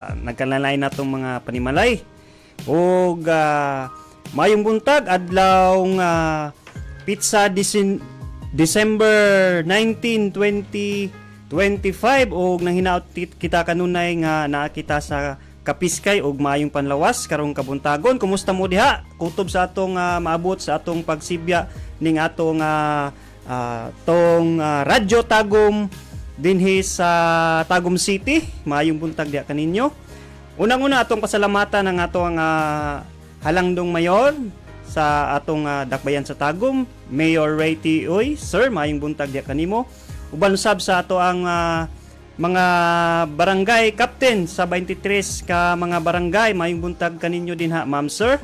Nagkalalay na itong mga panimalay ug mayong buntag adlaw pizza December 19, 2025 ug nanghinaot kita kanunay nga nakita sa Kapiskay ug mayong panlawas karong kabuntagon. Kumusta mo diha? Kutob sa atong maabot sa atong pagsibya ning atong Radyo Tagum dinhi sa Tagum City. Mayong buntag diha kaninyo. Unang-una atong pasalamatan ang atong halangdong mayor sa atong dakbayan sa Tagum, Mayor Ray Tioy. Sir, mayong buntag diha kanimo. Uban usab sa ato ang mga barangay captain sa 23 ka mga barangay, mayong buntag kaninyo din ha, ma'am sir.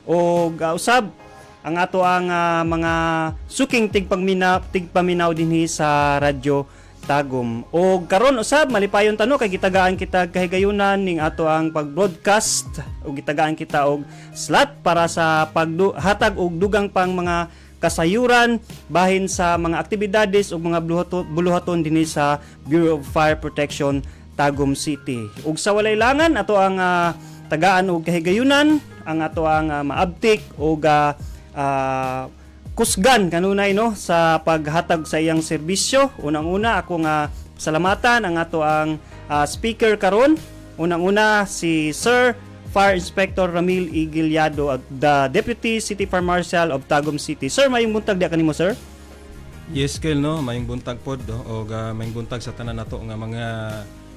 O usab ang ato ang mga suking tigpaminaw dinhi sa Radyo Tagum. O karon usab malipayon tano kay gitagaan kita kahigayunan ning ato ang pag-broadcast o gitagaan kita og slot para sa paghatag og dugang pang mga kasayuran bahin sa mga aktibidades ug mga buluhaton dinhi sa Bureau of Fire Protection Tagum City. Ug sa walay langan ato ang tagaan og kahigayunan ang ato ang maabtik og kusgan kanunay no sa paghatag sa iyang serbisyo. Unang-una ako nga salamatan ang ato ang speaker karon. Unang-una si Sir Fire Inspector Ramil Igiliado, the Deputy City Fire Marshal of Tagum City. Sir, mayong buntag diha kanimo sir? Yes, Kel, no, mayong buntag pod o mayong buntag sa tanan nato nga mga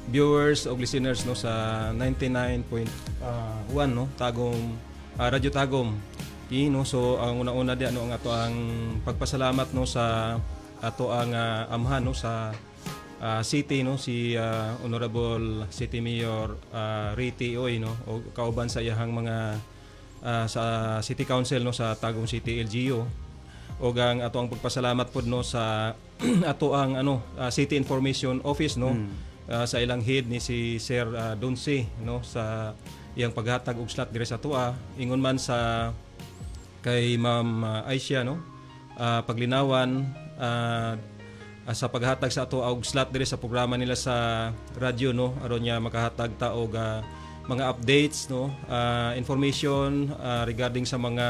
viewers o listeners no sa 99.1 no Tagum Radyo Tagum. No, so ang una-una di ano ang ato ang pagpasalamat no sa ato ang amhan no sa city no si Honorable City Mayor Riti Oy no o kauban sa iyahang mga sa City Council no sa Tagum City LGU o ang ato ang pagpasalamat pod no sa ato ang City Information Office no sa ilang head ni si Sir Donsi no sa iyang paghatag og slot dire sa tuwa ingon man sa kay Ma'am Aisha no paglinawan sa paghatag sa ato og slot dire sa programa nila sa radyo no aron niya makahatag ta og mga updates no information regarding sa mga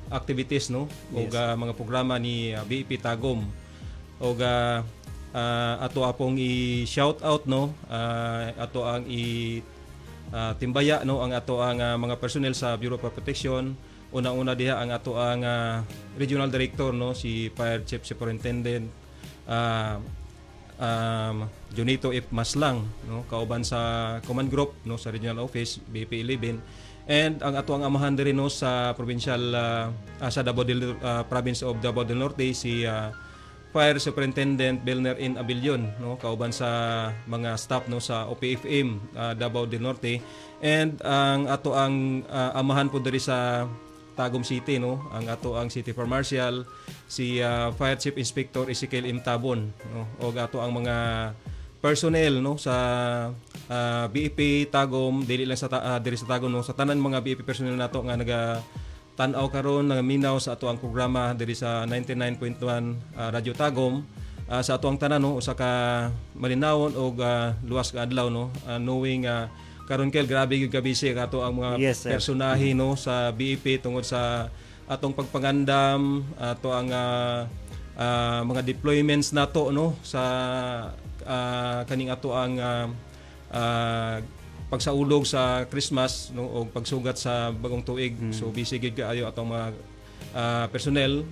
activities no og mga programa ni BEP Tagum og ato apong i-shout out no ato ang timbaya no ang ato ang mga personnel sa Bureau of Protection. Unang-una diha ang ato ang Regional Director no si Fire Chief Superintendent Junito F. Maslang no kauban sa Command Group no sa Regional Office BP 11 and ang ato ang amahan diri no sa provincial sa Province of Davao del Norte si Fire Superintendent Belner N. Abilion no kauban sa mga staff no sa OPFM Davao del Norte and ang ato ang amahan po diri sa Tagum City no ang ato ang City Fire Marshal si Fire Chief Inspector Ezekiel M. Tabon no og ato ang mga personnel no sa BEP Tagum dili lang sa diri sa Tagum no sa tanan mga BEP personnel nato nga naga tan-aw karon nga minaw sa ato ang programa diri sa 99.1 Radyo Tagum sa ato ang tanan no usa ka malinawon og luwas ka adlaw no knowing karon kel grabe gyud kabisi ato ang mga personahe no sa BEP tungod sa atong pagpangandam ato ang mga deployments nato no sa kaning ato ang pagsaulog sa Christmas no o pagsugat sa bagong tuig. So busy gyud kaayo atong mga personnel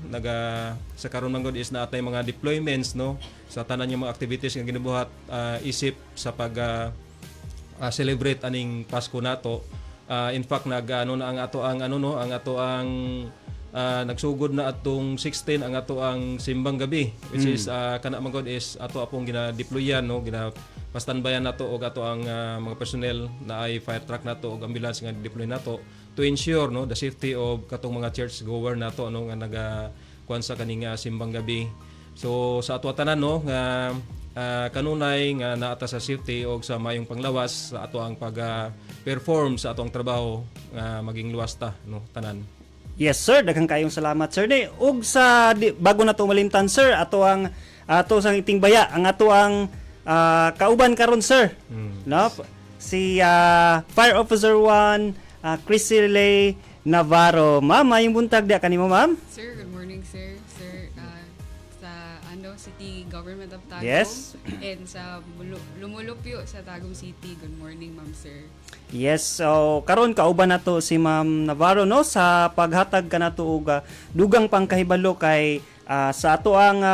sa karon man gud is na atay mga deployments no sa tanan yung mga activities nga ginubuhat isip sa pag celebrate aning Pasko nato. In fact na ang ato ang ang ato ang nagsugod na atong 16 ang ato ang simbang gabi which is kana man god is ato apong gina-deployan no gina-standbyan nato og ato ang mga personnel na ay fire truck nato og ambulance nga deploy nato to ensure no the safety of katong mga church goer nato no nga kuan sa kaning simbang gabi. So sa ato tanan no nga kanunay nga naata sa safety o sa mayong panglawas sa ato ang pag-perform sa atong trabaho maging luwas ta no tanan. Yes sir, daghang kayong salamat sir. Ug sa bago na to malimtan sir, ato sang iting baya ang ato ang kauban karon sir. No? si Fire Officer 1 Crisile Navarro. Ma'am, mayong buntag diha kanimo, ma'am. Sir, good morning, sir. Sir, sa City Government of Tagum. Yes. And sa Lumulupyo sa Tagum City. Good morning, ma'am, sir. Yes, so karon kauban nato si Ma'am Navarro no sa paghatag kanato og dugang pangkahibalo kay sa ato ang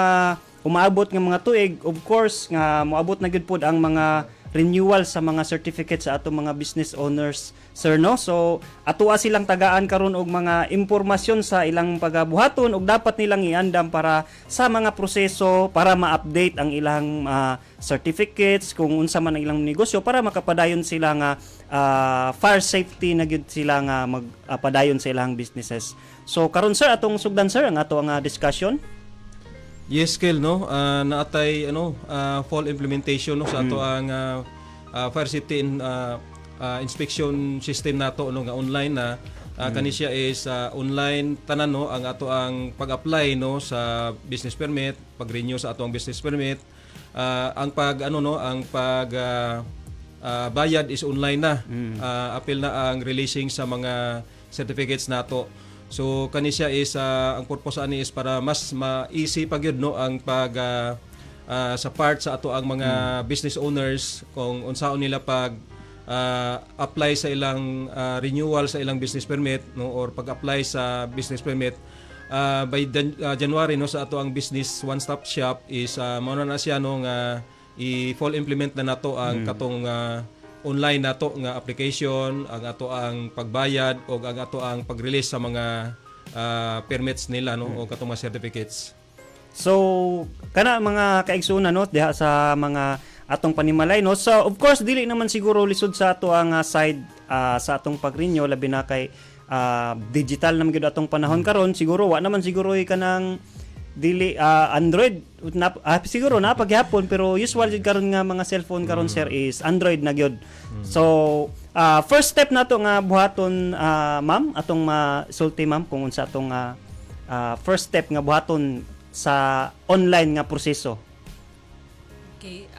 umaabot nga mga tuig, of course nga moabot na gyud pod ang mga renewal sa mga certificates sa ato mga business owners, sir, no? So atoa silang tagaan karon og mga impormasyon sa ilang pagabuhaton ug dapat nilang iandam para sa mga proseso para ma-update ang ilang certificates kung unsa man ang ilang negosyo para makapadayon sila nga fire safety na gyud sila nga magpadayon sa ilang businesses. So karon, sir, atong sugdan, sir, ang ato ang discussion. Yes, Kel, no? Naatay fall implementation no sa ato ang fire safety inspection system nato no nga online na kani siya is online tanan no ang ato ang pag-apply no sa business permit, pag-renew sa ato ang business permit, ang bayad is online na. Apil na ang releasing sa mga certificates nato. So kani siya is ang purpose ani is para mas ma-easy pa gyud no ang sa part sa ato ang mga business owners kung unsaon nila pag apply sa ilang renewal sa ilang business permit no or pag-apply sa business permit by January no sa ato ang business one-stop shop is mao na siya no nga i-full implement na nato ang katong online nato nga application, ang ato ang pagbayad o ang ato ang pag-release sa mga permits nila no o katong mga certificates. So kana mga kaigsunan no diha sa mga atong panimalay no. So of course dili naman siguro lisod sa ato ang side sa atong pag-renew labi na kay digital naman gyud atong panahon karon, siguro wa naman siguro kanang dili Android siguro na paghapon pero usual jud karon nga mga cellphone karon, sir, is Android na gyud. So first step nato nga buhaton, ma'am, atong sulti, ma'am, kung unsa atong first step nga buhaton sa online nga proseso. Okay,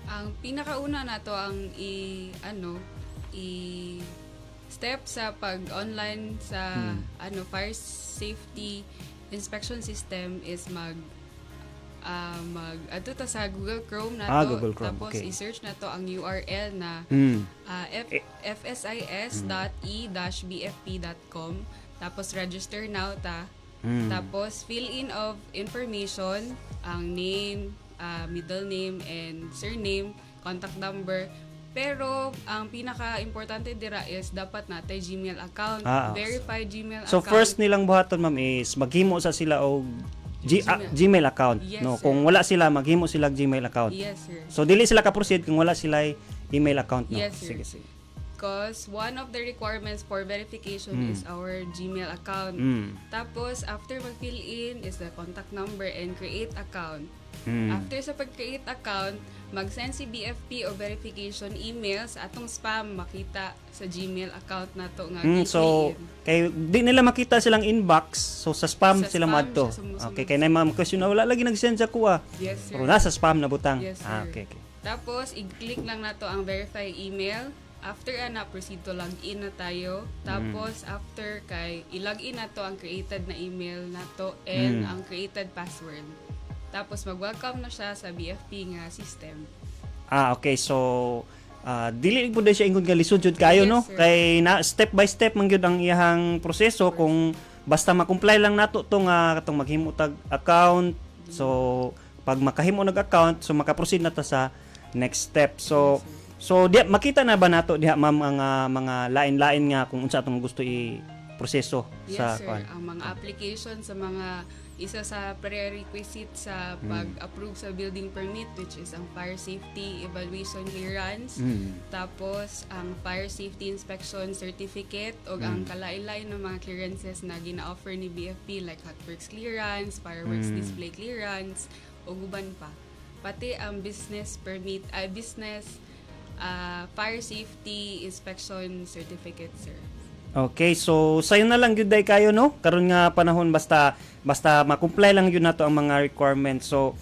ang pinakauna nato ang step sa pag-online sa fire safety inspection system is adto ta sa Google Chrome nato, Google Chrome, tapos okay. i-search nato ang URL na fsis.e-bfp.com, tapos register now ta. Tapos fill in of information, ang name, middle name and surname, contact number. Pero ang pinaka-importante dira is dapat natay Gmail account, verified Gmail So account. first nilang buhaton, ma'am, is maghimo sa sila og Gmail account. Yes, No, sir. kung wala sila maghimo sila og Gmail account. Yes, sir. So dili sila ka-proceed kung wala sila email account, no. Yes, sir. Sige, sige. Because one of the requirements for verification is our Gmail account. Tapos, after mag-fill in is the contact number and create account. After sa pag-create account, mag-send si BFP o verification email sa atong spam makita sa Gmail account nato nga So kay di nila makita silang inbox, so sa spam Sa sila spam madto. siya sumusunod. Okay, kay na ma'am question na wala lagi nag-send sa kuha. Yes, sir. Pero nasa spam na butang. Yes, sir. Okay, okay. Tapos, i-click lang nato ang verify email. After proceed to login na tayo. Tapos, after kay i-login nato ang created na email nato and ang created password. Tapos, mag-welcome na siya sa BFP nga system. Okay. So dili pud siya ingkod nga lisod jud kayo, Yes, no? sir. Kay na step by step man gyud ang iyang proseso kung basta ma-comply lang nato tong katong maghimo tag account. So pag makahimo nag account, so maka-proceed na ta sa next step. So di makita na ba nato diha, ma'am, ang mga lain-lain nga kung unsa atong gusto i-proseso sa Yes, sir. kuan? Ang mga application sa mga isa sa prerequisite sa pag-approve sa building permit, which is ang fire safety evaluation clearance. Tapos ang fire safety inspection certificate o ang kalain-lain ng mga clearances na gina-offer ni BFP like hotworks clearance, fireworks display clearance o guban pa. Pati ang business permit, fire safety inspection certificate, sir. Okay, so sayo na lang gyud day kayo, no? Karon nga panahon basta ma-comply lang gyud nato ang mga requirements. So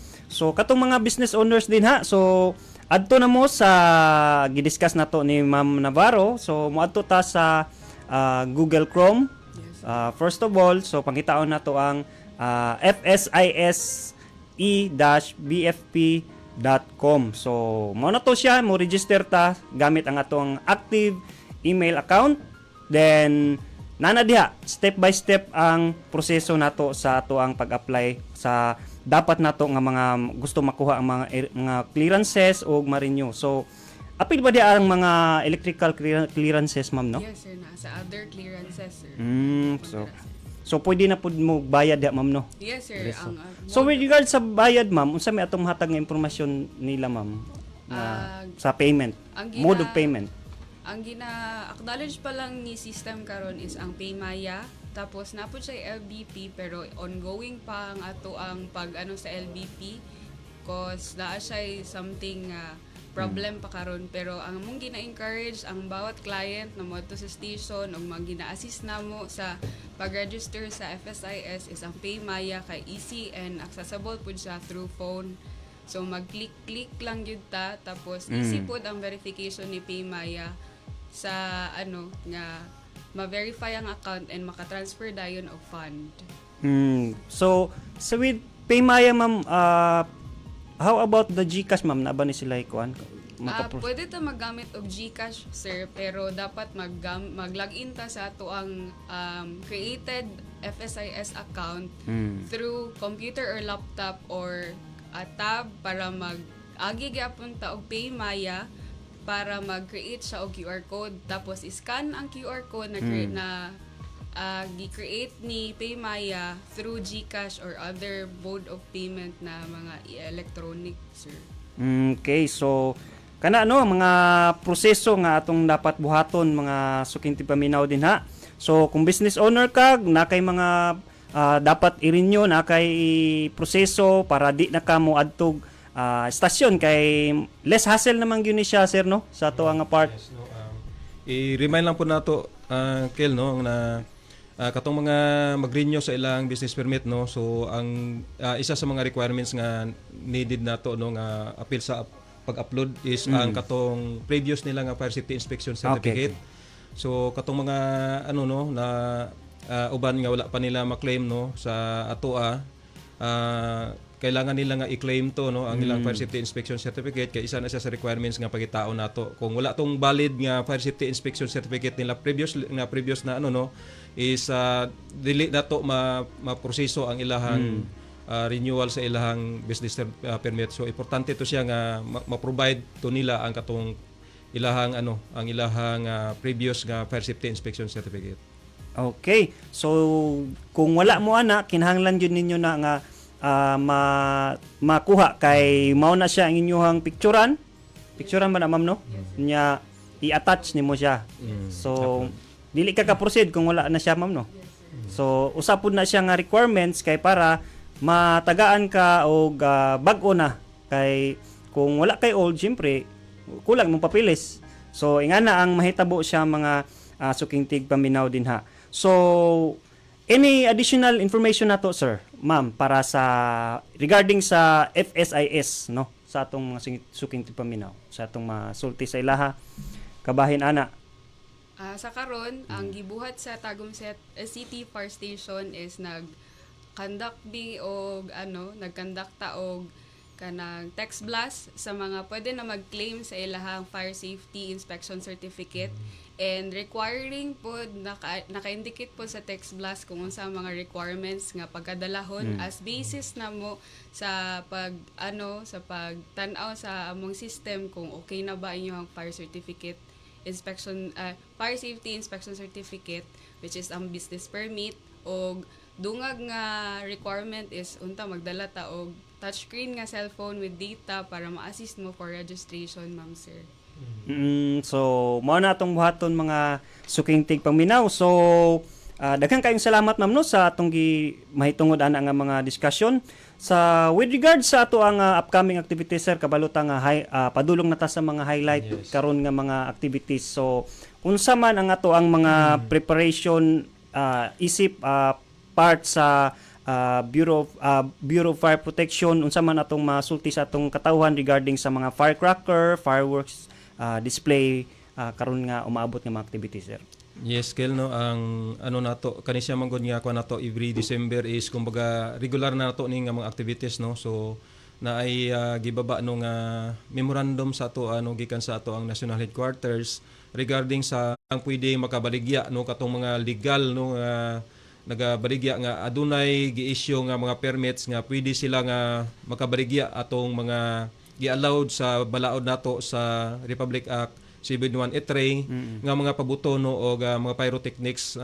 katong mga business owners din ha. So adto na mo sa gidiscuss nato ni Ma'am Navarro. So moadto ta sa Google Chrome. Yes. First of all, so pangitaon nato ang fsise-bfp.com. So mao na to siya, mo register ta gamit ang atong active email account. Then nana diha step by step ang proseso nato sa ato ang pag-apply sa dapat nato nga mga gusto makuha ang mga clearances o ma-renew. So apil ba diha ang mga electrical clearances, ma'am, no? Yes, sir. Sa other clearances, sir. So pwede na pud mo bayad diha, ma'am, no? Yes, sir. Diretso. Ang, So with regard sa bayad, ma'am, unsa may atong hatag nga impormasyon nila, ma'am, sa payment, ang mode of payment? Ang gina-acknowledge pa lang ni system karon is ang Paymaya. Tapos napod siya LBP pero ongoing pa ang ato ang pag-ano sa LBP cause naa siya something problem pa karon, pero ang mong gina-encourage ang bawat client na moadto sa station o mag gina-assist namo sa pag-register sa FSIS is ang Paymaya kay easy and accessible pud siya through phone. So mag-click lang gyud ta tapos easy pud ang verification ni Paymaya sa ano nga ma-verify ang account and maka-transfer dayon og fund. So with Paymaya, ma'am, how about the GCash, ma'am? Na ba ni sila ikuan? Pwede ta maggamit og GCash, sir, pero dapat mag-login ta sa ato ang created FSIS account through computer or laptop or a tab para agi gyapon ta og Paymaya para mag-create siya og QR code tapos scan ang QR code na gi-create ni Paymaya through GCash or other mode of payment na mga electronic, sir. Okay, so kana ano mga proseso nga atong dapat buhaton mga suking tipaminaw din ha. So kung business owner ka, na kay mga dapat i-renew, na kay proseso para di na ka mo adtog stasyon kay less hassle naman gyud ni siya, sir, no, sa ato ang part. Yes, no, i-remind lang po nato Kel, no, na katong mga mag-renew sa ilang business permit, no, so ang isa sa mga requirements nga needed nato, no, nga apil sa pag-upload is ang katong previous nila nga fire safety inspection certificate. Okay. So katong mga ano, no, na uban nga wala pa nila ma-claim, no, sa atoa, kailangan nila nga i-claim to, no, ang ilang fire safety inspection certificate kay isa na siya sa requirements nga pagitao nato. Kung wala tong valid nga fire safety inspection certificate nila previous na ano, no, is dili nato ma-proseso ang ilahang renewal sa ilahang business permit. So importante to siya nga ma-provide to nila ang katong ilahang ano, ang ilahang previous nga fire safety inspection certificate. Okay. So kung wala mo ana, kinahanglan jud ninyo na nga makuha kay mao na siya ang inyong picturean ba na, ma'am, no? Nya i-attach nimo siya. So dili ka proceed kung wala na siya, ma'am, no? So usapod na siya nga requirements kay para matagaan ka og bag-o na, kay kung wala kay old, syempre kulang mong papilis. So ingana ang mahitabo siya mga suking tigpaminaw din ha. So any additional information nato, sir, ma'am, para sa regarding sa FSIS, no, sa atong mga suking tipaminaw, sa atong masulti sa ilaha kabahin ana? Sa karon, ang gibuhat sa Tagum City Fire Station is nagkandakta og kanang text blast sa mga pwede na mag-claim sa ilahang fire safety inspection certificate, and requiring po naka-indicate po sa text blast kung unsa mga requirements nga pagkadalahon as basis na mo sa pagtan-aw sa among system kung okay na ba inyong fire certificate inspection fire safety inspection certificate, which is ang business permit, og dungag nga requirement is unta magdala ta og touchscreen nga cellphone with data para ma-assist mo for registration, ma'am, sir. So mao na atong buhaton mga suking tigpaminaw. So daghang kayong salamat, ma'am, no, sa atong mahitungod ana nga mga discussion sa with regard sa ato ang upcoming activities, sir. Kabalota nga padulong na ta sa mga highlight karon nga mga activities. So unsa man ang ato ang mga preparation isip part sa Bureau of Fire Protection unsa man atong masulti sa atong katawhan regarding sa mga firecracker, fireworks display karon nga umaabot nga mga activities, sir? Yes, Kel, no, ang ano nato kani siya man gud nga ako nato every December is kumbaga regular na nato ni nga mga activities, no. So na ay gibaba no nga memorandum sa ato gikan sa ato ang national headquarters regarding sa ang pwede makabaligya no katong mga legal no nagabaligya nga adunay gi-issue nga mga permits nga pwede sila nga makabaligya atong mga gi-allowed sa balaod nato sa Republic Act 7183 nga mga pabuto no o mga pyrotechnics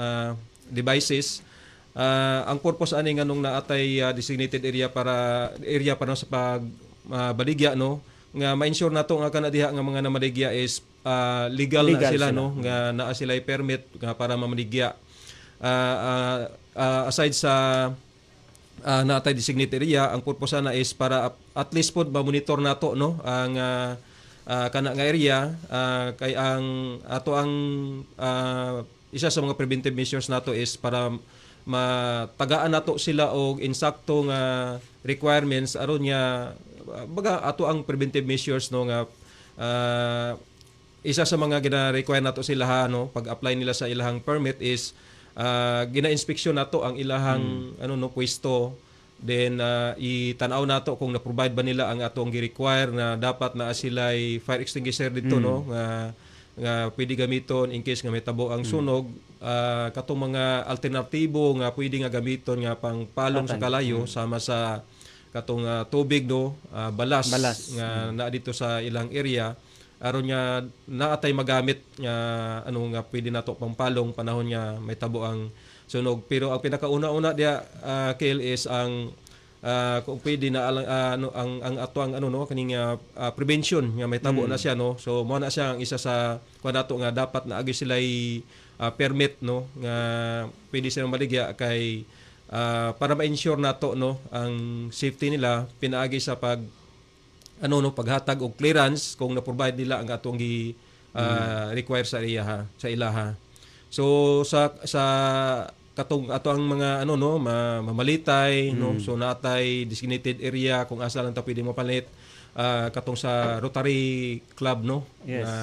devices. Ang purpose ani nga nung naatay designated area para no, sa pagbaligya no nga ma-ensure nato nga kana diha nga mga namaligya is legal na sila no nga naa sila permit nga para mamaligya. Aside sa naatay designated area, ang purpose na is para at least pod ma-monitor nato no ang kana nga area kay ang ato ang isa sa mga preventive measures nato is para matagaan nato sila og insakto nga requirements aron nga baga ato ang preventive measures no nga isa sa mga gina-require nato sila no pag-apply nila sa ilahang permit is gina-inspeksyon nato ang ilahang pwesto, then itanaw nato kung na-provide ba nila ang atong gi-require na dapat na sila fire extinguisher dito no nga pwede gamiton in case nga may tabo ang sunog, katong mga alternatibo nga pwede nga gamiton nga pang palong sa kalayo sama sa katong tubig no balas nga naa dito sa ilang area aron nga naatay magamit nga nga pwede nato pang palong panahon nga may tabo ang sunog. Pero ang pinakauna-una dia Kel is ang kung pwede na ang ato ang kaning prevention nga may tabo na siya no. So mo na siya ang isa sa kuan nato nga dapat na agi sila permit no nga pwede silang maligya kay para ma-ensure nato no ang safety nila pinaagi sa paghatag og clearance kung na-provide nila ang atong require sa area sa ilaha. So sa katong ato ang mga mamalitay no so natay designated area kung asa lang ta pwede mapalit katong sa Rotary Club no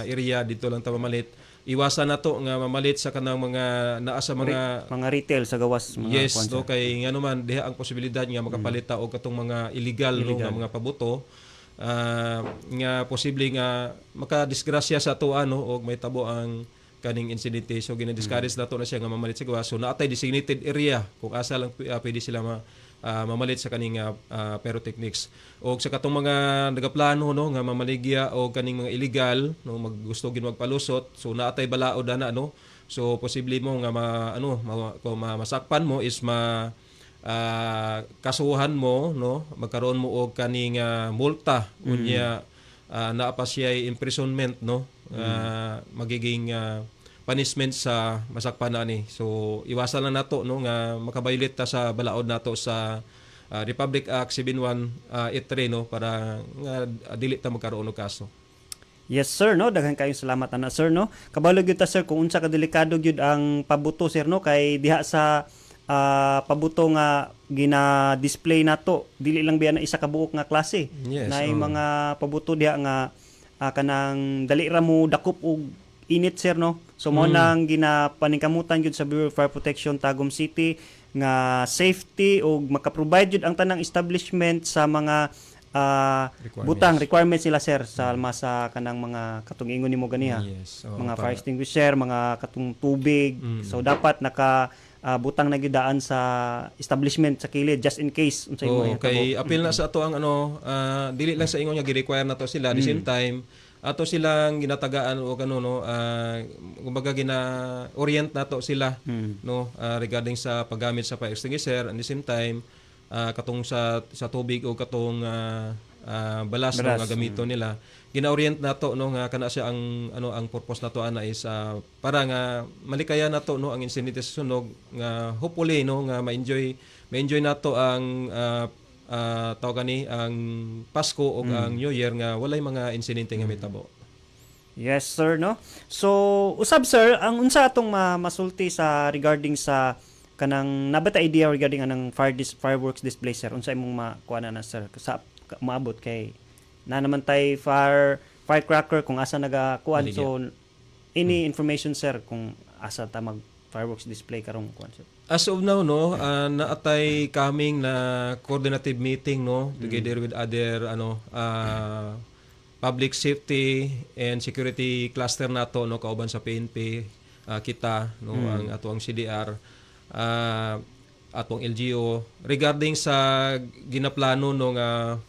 area dito lang ta mamalit. Iwasan nato nga mamalit sa kanang mga naa sa mga retail sa gawas mga yes no kay ngano man diha ang posibilidad nga makapalit ta og katong mga illegal no nga mga pabuto nga posible nga makadisgrasya sa ato og may tabo ang kaning insidente. So gina-discourage nato na siya nga mamalit sa gawas. So naatay designated area kung asa lang pwede sila mamalit sa kaning pyrotechnics. O sa katong mga nagaplano no nga mamaligya o kaning mga illegal no maggusto gid magpalusot. So naatay balaod ana no. So posible mo nga kung masakpan mo is kasuhan mo no magkaroon mo og kaning multa unya naa pa siya imprisonment no magiging punishment sa masakpan na ni. So iwasan lang nato no nga makabayolate ta sa balaod nato sa Republic Act 7183 no para nga dili ta magkaroon og kaso. Yes sir no, daghan kayong salamat ana sir no. Kabalo gyud ta sir kung unsa ka delikado gyud ang pabuto sir no kay diha sa pabuto nga gina-display nato dili lang biya na isa ka buok nga klase. Yes, Naay mga pabuto diha nga kanang dali ra mo dakop og init sir no. So mo nang ginapaningkamutan gyud sa Bureau of Fire Protection Tagum City nga safety og maka-provide gyud ang tanang establishment sa mga requirements nila sir sa sa kanang mga katong ingon nimo ganiha. Yes. Mga fire extinguisher, mga katong tubig. So dapat naka butang na gidaan sa establishment sa kilid just in case unsay mo kay apil na sa ato ang dili lang sa ingon nga gi-require nato sila at the same time ato silang ginatagaan o kumbaga gina-orient nato sila no regarding sa paggamit sa fire extinguisher at the same time katong sa tubig o katong balas no nga gamiton nila gina-orient nato no nga kana siya ang purpose nato ana is para nga malikaya nato no ang insidente sa sunog nga hopefully no nga ma-enjoy nato ang tawag ni ang Pasko o ang New Year nga walay mga insidente nga mitabo. Yes sir no. So usab sir ang unsa atong masulti sa regarding sa kanang nabata idea regarding anang fireworks display sir, unsa imong makuha na sir sa maabot kay na naman tay firecracker kung asa nagakuan, Maligya. so any information sir kung asa ta mag fireworks display karong kuan sir. As of now, no, naatay kaming na coordinative meeting, no, together with other public safety and security cluster nato, no, kauban sa PNP, kita, no, ang ato ang CDR, atong LGU regarding sa ginaplano ng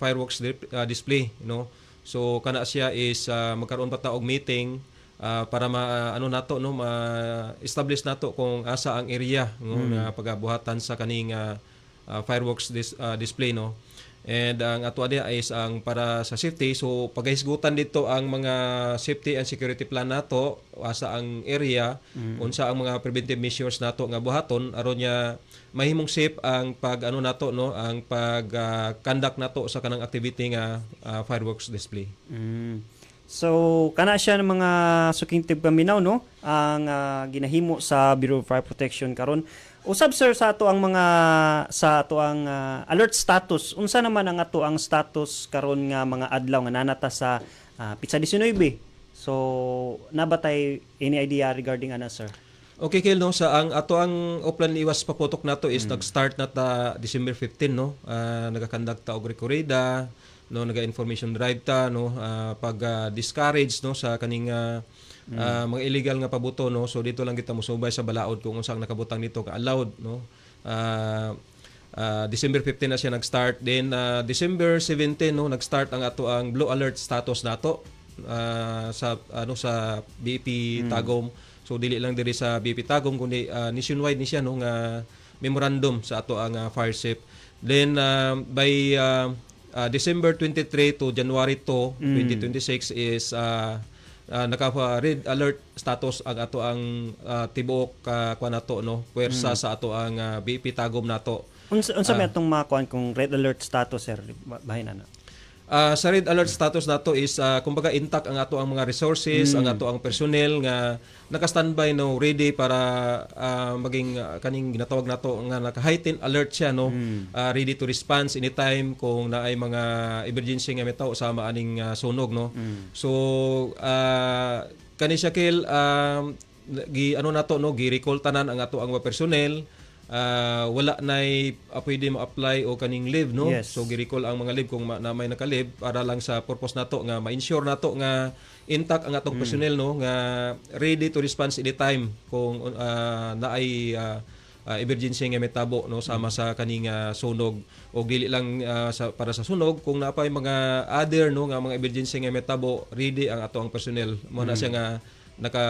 fireworks display, no. So kana siya is magkaroon pa ta og meeting para nato, no, ma-establish nato kung asa ang area, no, na pagabuhatan sa kaning fireworks display, no. And ang ato dia is ang para sa safety, so pagahisgutan dito ang mga safety and security plan nato asa ang area, unsa ang mga preventive measures nato nga buhaton aron nya mahimong safe ang nato, no, ang conduct nato sa kanang activity nga fireworks display. So kana siya ng mga sukintib paminaw, no, ang ginahimo sa Bureau of Fire Protection karon. Usab sir sa ato ang alert status, unsa naman ang ato ang status karon nga mga adlaw nga nanata sa Pitsa 19. So nabatay any idea regarding ana sir? Okay, Kel, no, sa ang ato ang Oplan Iwas Paputok nato is nag-start na ta December 15, no. Nagakandak ta og rekorida, no, naga-information drive ta, no, pag discourage, no, sa kaning mga illegal nga pabuto, no. So dito lang kita musubay sa balaod kung unsang nakabutang nito ka allowed, no. December 15 na siya nag-start, then December 17, no, nag-start ang ato ang blue alert status nato sa BP Tagum. So dili lang diri sa BP Tagum kundi nationwide ni siya, no, nga memorandum sa ato ang fire safe. Then by December 23 to January 2, 2026 is naka-red alert status ang ato ang tibuok kuan nato, no, puwersa sa ato ang BP Tagum nato. Unsa may atong makuan kung red alert status sir bahin ana? Sa red alert status nato is kumbaga intact ang ato ang mga resources, ang ato ang personnel nga naka-standby, no, ready para maging kaning ginatawag nato nga naka-heightened alert siya, no, ready to respond anytime kung naay mga emergency nga metaw sa maaning sunog, no. So kani siya, Kel, nato, no, gi-recall tanan ang ato ang mga personnel. Wala nay pwede ma-apply o kaning leave, no. Yes. So gi-recall ang mga leave kung na may naka-leave para lang sa purpose nato nga ma-ensure nato nga intact ang atong personnel, no, nga ready to respond anytime kung naay emergency nga metabo, no, sama sa kaning sunog o dili lang para sa sunog kung napay mga other, no, nga mga emergency nga metabo, ready ang ato ang personnel mo na siya nga naka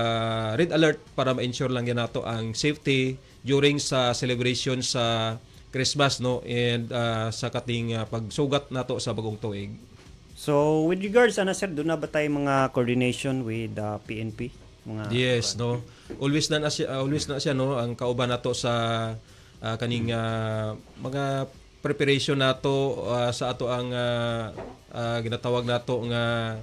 red alert para ma-ensure lang yan nato ang safety during sa celebration sa Christmas, no, and sa kating pagsugat nato sa bagong tuig. So with regards ana sir, do na ba tay mga coordination with PNP? Yes, no. Always na siya, no, ang kauban nato sa kaning mga preparation nato sa ato ang ginatawag nato nga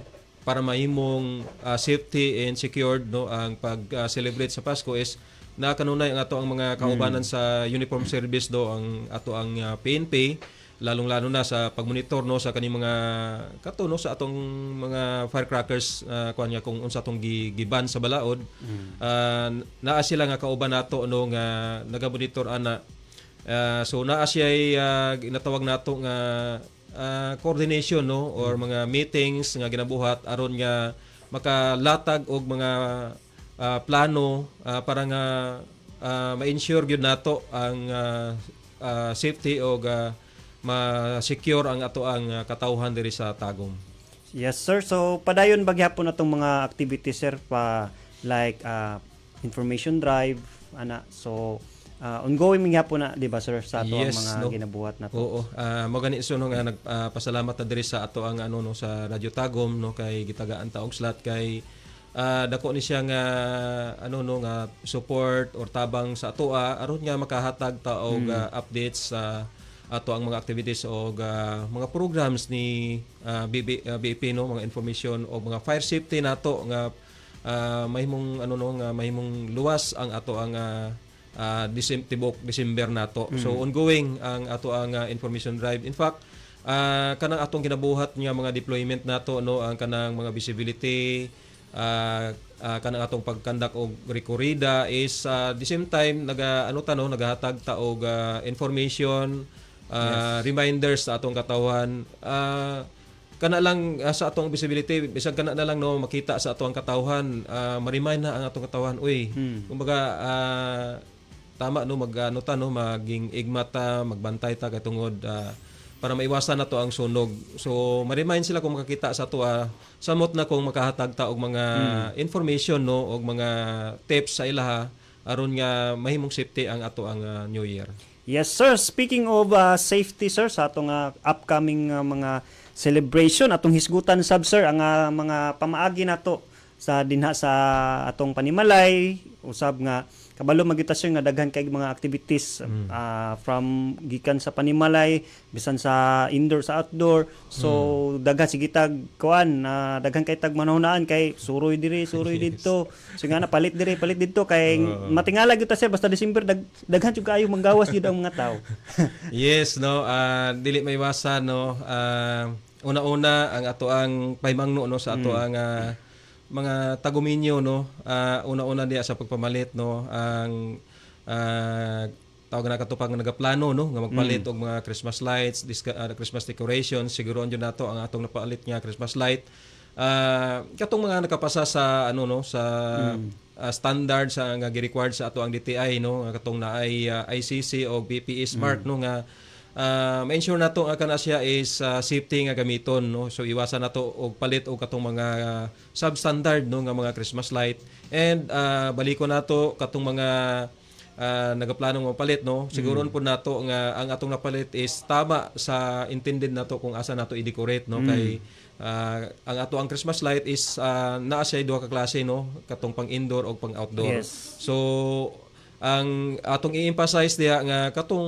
para mahimong safety and secured, no, ang pag-celebrate sa Pasko is nakanunay ang ato ang mga kaubanan sa uniform service, do ang ato ang PNP, lalong-lalo na sa pagmonitor, no, sa kaning mga no, sa atong mga firecrackers kuan nga kung unsa atong giban sa balaod. Naa sila nga kauban nato, no, nga nagamonitor ana. So naa siya ginatawag nato nga coordination, no, or mga meetings nga ginabuhat aron nga makalatag og mga plano para nga ma-ensure gyud nato ang safety o ma-secure ang ato ang katawhan diri sa Tagum. Yes sir, so padayon bagyapon natong mga activities sir pa like information drive ana, so ongoing mga po na, di ba sir, sa ato yes, ang mga no, ginabuhat nato. Oo, magani so nga nagpasalamat ta diri sa ato ang no, sa Radyo Tagum, no, kay gitagaan ta og slot kay dako ni siya nga no, nga support or tabang sa atoa aron nga makahatag ta og updates sa ato ang mga activities o mga programs ni BIP, no, mga information o mga fire safety nato nga mahimong nga mahimong luwas ang ato ang tibok December nato. So ongoing ang ato ang information drive. In fact, kanang atong kinabuhat nga mga deployment nato no, ang kanang mga visibility, kanang atong pagkandak og rekorida is the same time nagahatag ta og information, reminders sa atong katawan, kana lang sa atong visibility, bisag kana na lang no makita sa atong katawhan, ma-remind na ang atong katawan, uy, kumbaga tama no maging igmata, magbantay ta kay tungod para maiwasan na to ang sunog. So ma-remind sila kung makakita sa ato, samot na kung makahatag ta og mga information no og mga tips sa ilaha aron nga mahimong safety ang ato ang New Year. Yes sir, speaking of safety sir, sa atong upcoming mga celebration, atong hisgutan sab sir ang mga pamaagi nato sa dinha sa atong panimalay, usab nga kabalo magita sir nga daghan kay mga activities from gikan sa panimalay bisan sa indoor sa outdoor. So daghan sige tag kuan, daghan kay tag manahunaan kay suroy diri suroy didto, so nga na palit diri palit didto kay matingala gyud ta sir basta December daghan jud kaayo manggawas gyud ang mga tawo. Yes no, dili maiwasan no, una-una ang ato ang paymangno no sa ato ang mga taguminyo no, una-una diya sa pagpamalit no ang tawag na katupang nagaplano no nga magpalit og mga Christmas lights, Christmas decorations, siguro andyo nato ang atong napalit nga Christmas light. Katong mga nakapasa sa sa standard sa nga gi-required sa ato ang DTI no, katong naay ICC o BPE Smart no nga ma-ensure nato nga kana siya is safety nga gamiton no. So iwasan nato og palit og katong mga substandard no nga mga Christmas light, and baliko nato katong mga nagaplanong mapalit no. Siguron po nato nga ang atong napalit is tama sa intended nato kung asa nato i-decorate no, kay ang ato ang Christmas light is naa siya duha ka klase no, katong pang indoor o pang outdoor. Yes. So ang atong i-emphasize diya nga katong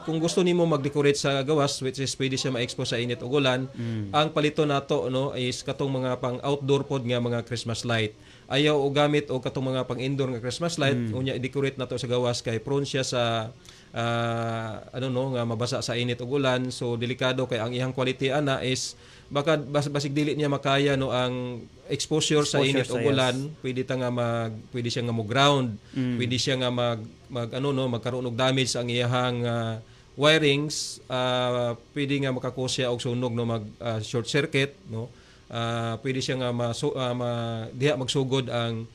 kung gusto nimo mag-decorate sa gawas, which is pwede siya ma-expose sa init o ulan, ang palito nato no is katong mga pang outdoor pod nga mga Christmas light. Ayaw o gamit o katong mga pang indoor nga Christmas light, unya i-decorate nato sa gawas kay prone siya sa nga mabasa sa init o ulan. So delikado kay ang iyang quality ana is baka basig dili niya makaya no ang exposure sa init o ulan. Pwede pwede siya nga mo ground, pwede siya nga magkaroon og damage ang iyang wirings, pwede nga makakause siya og sunog no, mag short circuit no. Pwede siya nga diha magsugod ang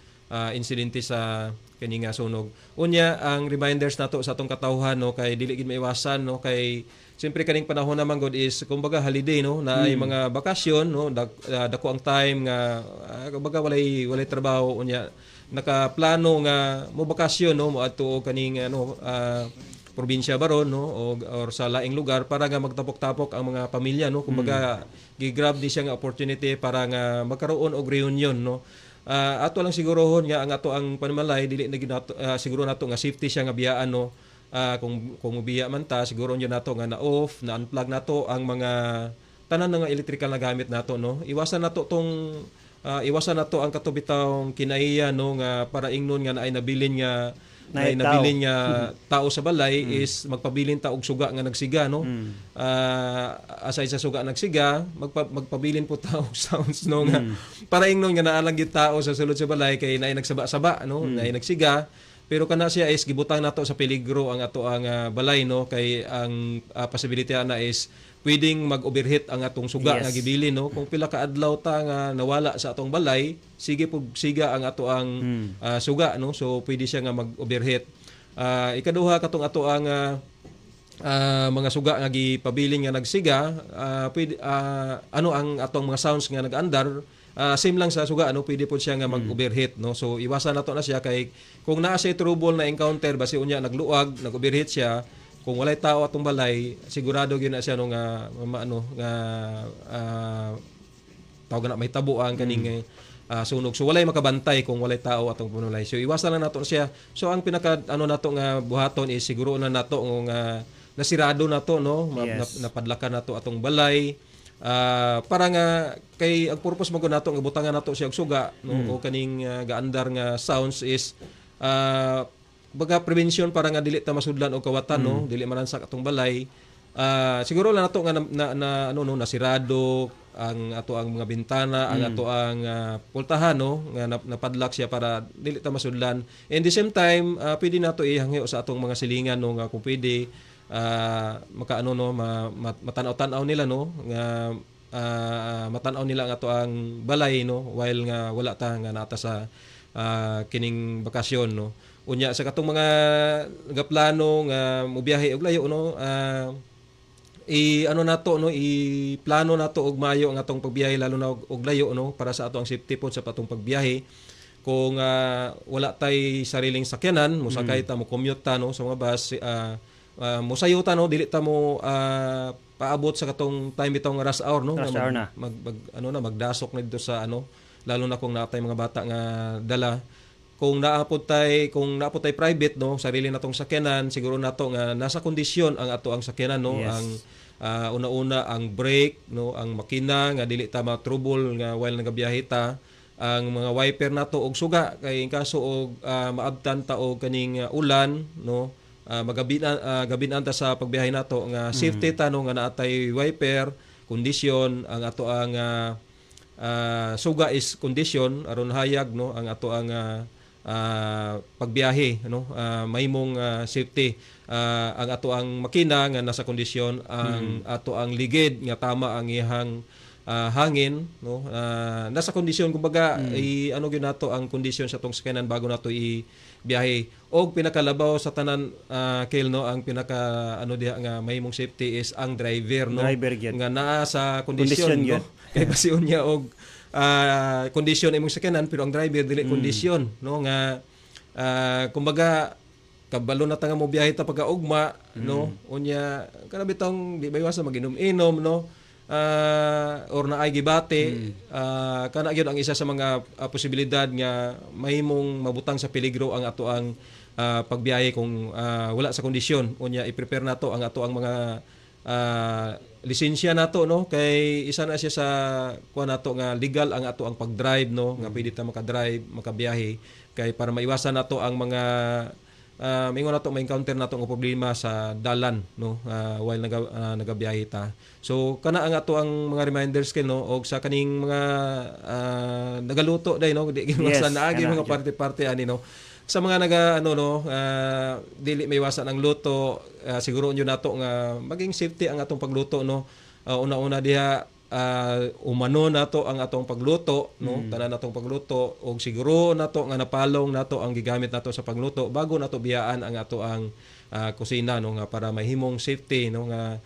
insidente sa kani nga sunog. Unya ang reminders nato sa atong katawhan no, kay dili gid maiwasan no, kay siyempre kaning panahon naman god is kumbaga holiday no, na ay mga bakasyon no, dako ang time nga kumbaga walay trabaho, unya nakaplano nga mo bakasyon no, moadto kaning probinsya baron no or sa laing lugar para nga magtapok-tapok ang mga pamilya no, kumbaga gi-grab di siya nga opportunity para nga magkaroon og reunion no. Ato lang sigurohon nga ang ato ang panimalay dili na siguro nato nga safety siya nga biyaan no. Kung ubiya man ta, siguro nyo nato nga na-off, na-unplug nato ang mga tanan nga electrical na gamit nato no. Iwasan nato ang katubitawng kinaiya no, nga para ingnon nga naay nabilin nga tao sa balay is magpabilin ta og suga nga nagsiga no. Aside sa suga nagsiga, magpabilin po ta og sounds no nga para ingnon nga naalang gyud tao sa sulod sa balay kay naay nagsaba-saba no, naay nagsiga. Pero kana siya is gibutang nato sa peligro ang ato ang balay no, kay ang possibility na is pwedeng mag-overheat ang atong suga nga gibilin no. Kung pila ka adlaw ta nga nawala sa atong balay, sige pug siga ang ato ang suga no, so pwede siya nga mag-overheat. Ikaduha katong ato ang mga suga nga gipabilin nga nagsiga, pwede ang atong mga sounds nga nag-andar, same lang sa suga ano, pwede po siya nga mag-overheat no. So iwasan nato na siya kay kung naa siya trouble na encounter basi unya nagluag, nag-overheat siya, kung walay tao atong balay, sigurado gyud na siya no nga tawag na may tabo ang kaning sunog. So walay makabantay kung walay tao atong panulay. So iwasan lang nato siya. So ang pinaka nato nga buhaton is siguro na nato nga nasirado nato no, napadlakan nato atong balay. Para nga kay ang purpose mo nato nga butangan nato siya og suga no, o kaning gaandar nga sounds is baga prevention para nga dili ta masudlan og kawatan no, dili maransak atong balay. Siguro lang nato nga ano no, nasirado ang ato ang mga bintana, ang ato ang pultahan no, nga napadlock siya para dili ta masudlan. And the same time, pwede nato ihangyo sa atong mga silingan no, nga kung pwede makaano no, matanaw-tanaw nila no, nga matanaw nila ang ato ang balay no, while nga wala ta nga nata sa kining bakasyon no. Unya sa katong mga nagaplano nga mobiyahe og layo no, ano nato no, i-plano nato og maayo ang atong pagbiyahe lalo na og layo no, para sa ato ang safety pod sa patong pagbiyahe. Kung wala tay sariling sakyanan, mosakay ta mo commute ta no sa mga bus, mosayo ta no, dili ta mo paabot sa katong time bitong rush hour no, Rush hour na. magdasok na dito sa ano, lalo na kung natay mga bata nga dala. Kung naapod tay private no, sarili natong sakyanan, siguro nato nga nasa kondisyon ang ato ang sakyanan no. Yes. Ang una-una ang brake no, ang makina nga dili ta ma-trouble nga while nagabiyahe ta, ang mga wiper nato og suga kay in kaso og maabtan ta og kaning ulan no, gabinan ta sa pagbiyahe nato nga safety ta no, nga naatay wiper kondisyon, ang ato ang suga is kondisyon aron hayag no, ang ato ang pagbiyahe no, mahimong safety, ang ato ang makina nga nasa kondisyon, ang ato ang ligid nga tama ang ihang hangin no, nasa kondisyon kumbaga ano gyud nato ang kondisyon sa tong sakyanan bago nato biyahe. Og pinakalabaw sa tanan Kel no, ang pinaka ano diha nga mahimong safety is ang driver no, Driver gyud. nga naa sa kondisyon no, gyud. kay basiun niya og kondisyon imong sakyanan pero ang driver dili kondisyon no, nga kumbaga kabalo na ta nga mo biyahe ta pagkaugma no, unya kana bitong di baywasan mag-inom-inom no, or na ay gibate, kana gyud ang isa sa mga posibilidad nga mahimong mabutang sa peligro ang ato ang pagbiyahe kung wala sa kondisyon. Unya i-prepare nato ang ato ang mga lisensya nato no, kay isa na siya sa kuha nato nga legal ang ato ang pag-drive no, nga pwede ta maka-drive, makabiyahe, kay para maiwasan nato ang mga mingon nato ma-encounter nato nga problema sa dalan no, while nagabiyahe ta. So kana ang ato ang mga reminders ken no, og sa kaning mga nagaluto day no, di gimasan naagi mga parte-parte ani no. Sa mga dili may iwasan ang luto, siguro nyo nato nga maging safety ang atong pagluto no. Una-una diha umano nato ang atong pagluto no, tanan natong pagluto, og siguro nato nga napalong nato ang gigamit nato sa pagluto bago nato biyaan ang ato ang kusina no, nga para mahimong safety no, nga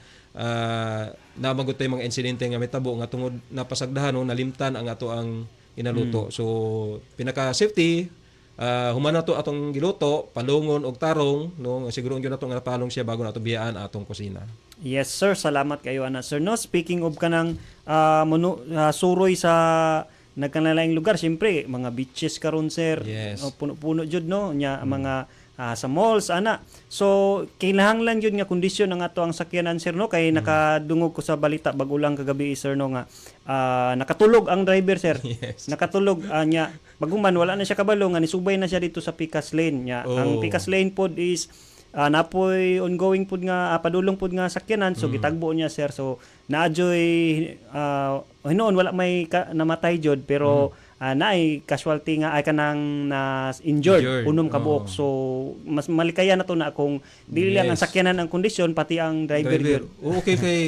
namagot tay mga insidente nga mitabo nga tungod napasagdahan no, nalimtan ang ato ang inaluto. So pinaka safety human nato atong giluto, palungon og tarong no, siguro gyud nato nga napalong siya bago nato biyaan atong kusina. Yes sir, salamat kayo ana sir no. Speaking of kanang suroy sa nagkanalaing lugar, siyempre mga beaches karon sir. Yes. Puno-puno jud no nya mga sa malls ana. So kinahanglan jud nga kondisyon ang ato ang sakyanan sir no, kay nakadungog ko sa balita bagulang kagabi sir no nga nakatulog ang driver sir. Yes. Nakatulog nya baguman wala na siya kabalo nga nisubay na siya dito sa Picas Lane nya. Ang Picas Lane pod is napoy ongoing pod nga padulong pod nga sakyanan, so gitagbo niya sir. So naadyoy hinuon wala may namatay jud pero naay casualty nga ay kanang na injured unom ka buok. So mas malikaya na to na kung dili lang ang sakyanan ang kondisyon pati ang driver jud. Okay kay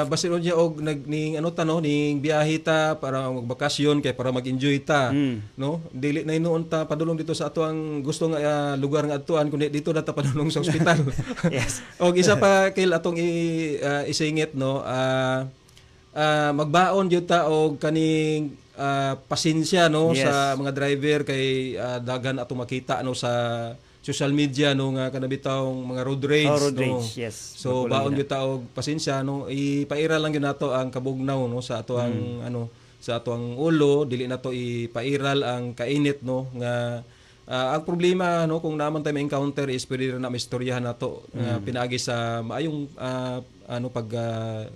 basin niya og ning ning biyahe ta para magbakasyon kay para mag-enjoy ta no, dili na inuon ta padulong dito sa ato ang gusto nga lugar nga adtuan kundi dito na ta padulong sa ospital. Yes. Og isa pa kay atong isingit no, magbaon jud ta og kaning pasensya no. Yes. Sa mga driver kay daghan atong makita no sa social media no nga kanabitawng mga road rage road no. rage, yes. So baon gyud ta og pasensya no, ipaira lang gyud nato ang kabugnaw no sa ato ang sa ato ang ulo, dili nato ipairal ang kainit no nga ang problema no kung naman tayo ma-encounter is pwede na maistoryahan nato pinaagi sa maayong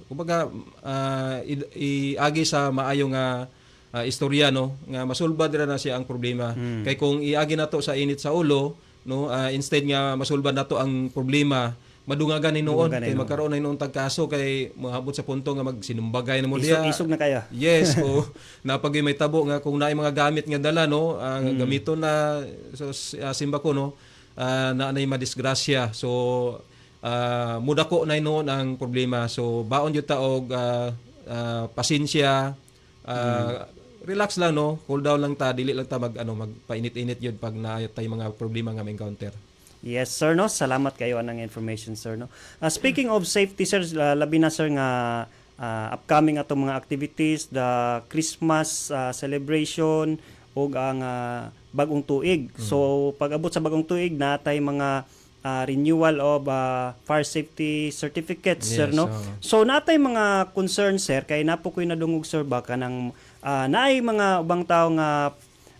kumbaga iagi sa maayong istorya no, nga masulbad ra na siya ang problema. Kay kung iagi nato sa init sa ulo no, instead nga masulban nato ang problema, madungagan ni noon Madungagan kay ni noon. magkaroon na noon tagkaso kay mahabot sa punto nga magsinumbagay na mo diya. Isog na kaya. Yes, o napag may tabo nga kung naay mga gamit nga dala no, gamiton na so, simba ko no, na nay madisgrasya. So mudako na noon ang problema. So baon jud ta og pasensya, relax lang no, cool down lang ta, dili lang ta magpainit-init jud pag naay tay mga problema nga ma-encounter. Yes, sir, no? Salamat kayo anang information, sir, no? Speaking of safety, sir, labi na, sir, nga upcoming atong mga activities, the Christmas celebration, o ang bagong tuig. So, pag abot sa bagong tuig, natay mga renewal of fire safety certificates, sir, Yes, no? So, natay mga concerns, sir, kay napo ko'y nadungog, sir, baka ng naay mga ubang tao nga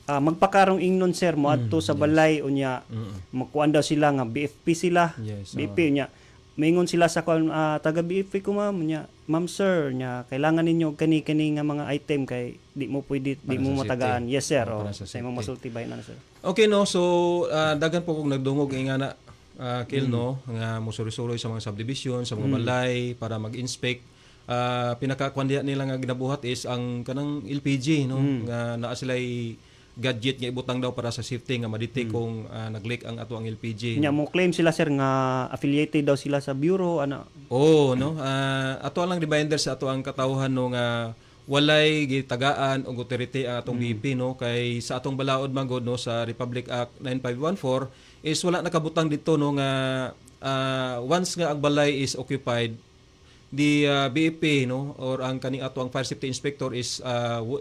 magpakarong ingnon, sir, mo adto sa balay unya magkuan daw sila nga BFP sila. Yes, BFP unya maingon sila sa taga BFP ko, ma'am unya, ma'am sir nya kailangan ninyo kani nga mga item kay di mo pwede di Para mo sa matagaan. safety. Yes, sir, Para oh, sa sa imong safety. masulti bayan na, sir. Okay no, so dagan po kong nagdungog nga na Kil no, nga musuri-suroy sa mga subdivision, sa mga balay para mag-inspect. Pinakakuan nila nga ginabuhat is ang kanang LPG no, nga naa sila'y gadget nga ibutang daw para sa safety nga madetect kung nag-leak ang ato ang LPG. Nya mo claim sila, sir, nga affiliated daw sila sa bureau ana. Oo, no. Ato lang reminder sa ato ang katawhan no nga walay gitagaan og authority ang atong BP no, kay sa atong balaod man gud no sa Republic Act 9514 is wala nakabutang dito no nga once nga ang balay is occupied, the BEP no or ang kaning ato ang fire safety inspector is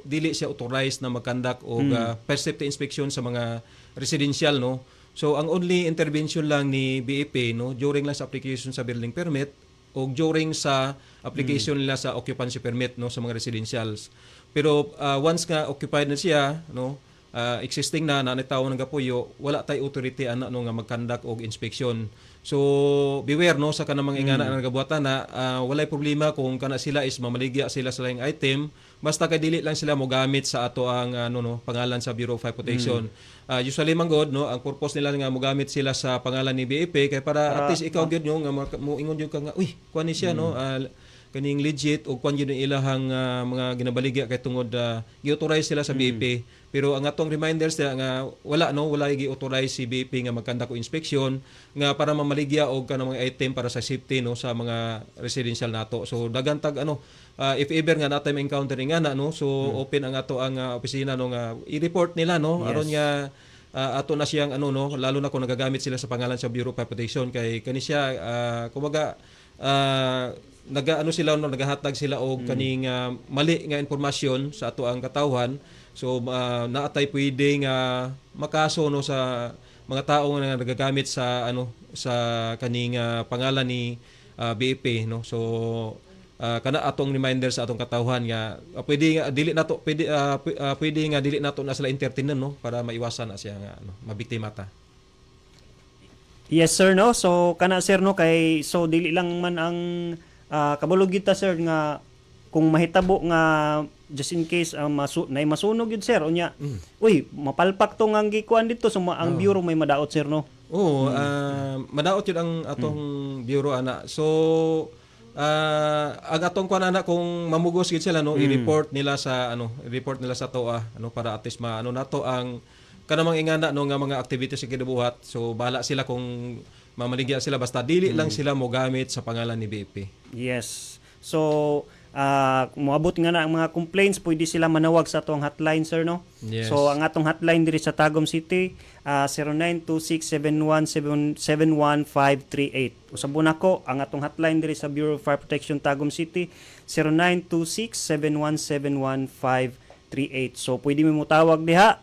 dili siya authorized na mag-conduct og fire safety inspection sa mga residential no. So ang only intervention lang ni BEP no during lang sa application sa building permit o during sa application nila sa occupancy permit no sa mga residentials. Pero once nga occupied na siya no, existing na nanitaw ng gapuyo, wala tay authority ana no nga mag-conduct og inspection. So beware no sa kanang mga ingana nga nagabuatan na walay problema kung kana sila is mamaligya sila sa laing item, basta kay dili lang sila mo gamit sa ato ang pangalan sa Bureau of Fire Protection. Usually man god no ang purpose nila nga mo gamit sila sa pangalan ni BEP kay para at least ikaw gyud no nga mo ingon jud ka nga uy kuan ni siya no kaning legit o kuan gyud ang ilahang mga ginabaligya kay tungod gi-authorize sila sa BEP. Pero ang atong reminders nga wala gi-authorize si BEP nga magkanda ko inspection nga para mamaligya og kanang mga item para sa safety no sa mga residential nato. So dagan tag if ever nga natay ma-encounter nga na no, so open ang ato ang opisina no nga i-report nila no aron nga ato na siyang no lalo na kung nagagamit sila sa pangalan sa Bureau of Fire Protection kay kani siya kumbaga nagahatag sila og kaning mali nga impormasyon sa ato ang katawhan. So naatay pwede nga makaso no sa mga tao nga nagagamit sa sa kaning pangalan ni BEP no. So kana atong reminder sa atong katawhan nga pwede nga dili nato pwede nga dili nato na sila entertain no para maiwasan na siya nga mabiktima ta. Yes, sir, no. So kana, sir, no, kay so dili lang man ang kabulog kita, sir, nga kung mahitabo nga just in case nay masunog yun, sir, unya uy mapalpak to nga gikuan dito so ang bureau may madaot, sir, no. Oo, madaot yun ang atong bureau ana. So ang atong kuan ana kung mamugos gid sila no i-report nila sa TOA para at least nato ang kanamang ingana no nga mga activities sa kinabuhat. So bahala sila kung mamaligya sila basta dili lang sila mo gamit sa pangalan ni BEP. Yes. So moabot nga na ang mga complaints, pwede sila manawag sa atong hotline, sir, no. Yes. So ang atong hotline diri sa Tagum City 0926-717-11538. Usab nako ang atong hotline diri sa Bureau of Fire Protection Tagum City 0926-717-11538. So pwede mo tawag diha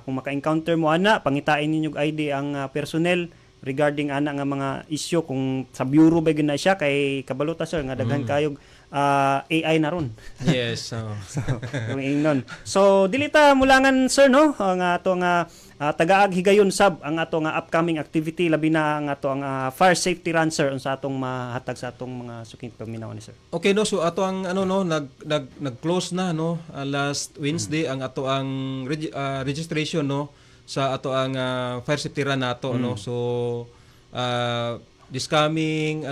kung maka-encounter mo ana, pangitain ninyo ID ang personnel regarding ana nga mga issue kung sa bureau ba gyud na siya kay kabalota, sir, nga daghan kayog AI na ron. Yes. Yung ingnon. So dili ta mulangan, sir, no, ang ato nga tagaag higayon sab ang ato nga upcoming activity labi na ang ato ang fire safety run, sir, sa atong mahatag sa atong mga suking paminaw ni, sir. Okay no, so ato ang nag-close na no last Wednesday ang ato ang registration no sa ato ang fire safety run nato no. So this coming